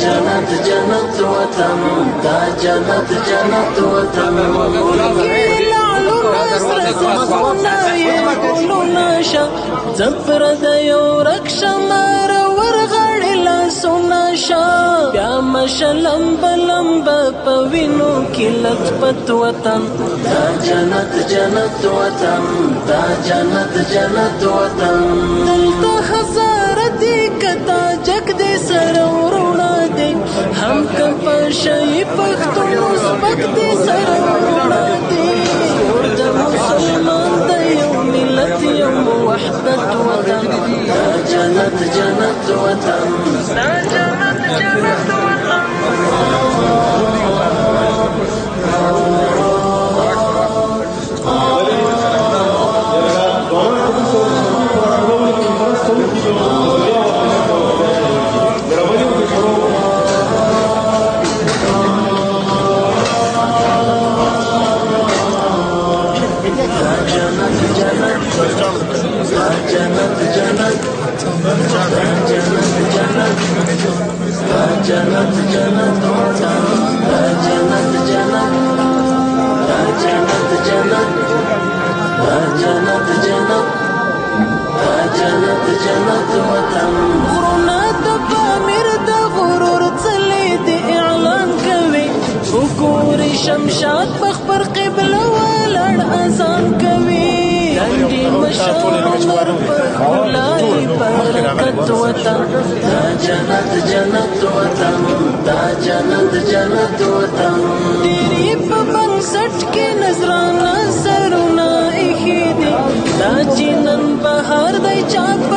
جنت جنت وطن دا جنت جنت وطن زفر د یو رکشه مار ورغړی لاسونه شا بیا مشلم بلمب په وینو کې لطفت وطن دا جنت جنت وطن دا جنت جنت وطن دلته هزاره دی کتا جګ دی سره ورونه دی هم که په شی پښتون سپک دی سره ورونه دی کور د مسلمان دی یو ملت یو وحدت وطن دا جنت جنت وطن دا جنت جنت وطن جنت جنت وطن دا جنت جنت دا جنت جنت دا جنت جنت دا جنت جنت وطن غرونه د پامیر د غرور څلې د اعلان کوي وګوري شمشاد بخبر قبله ولاړ اذان کوي لنډي مشال عمر پر خلای برکت وطن دا جنت جنت وطن دا جنت جنت وطن ډېرې په بنسټ کې نظرانه سرونه ایښي دي دا چې نن بهار دی چاپ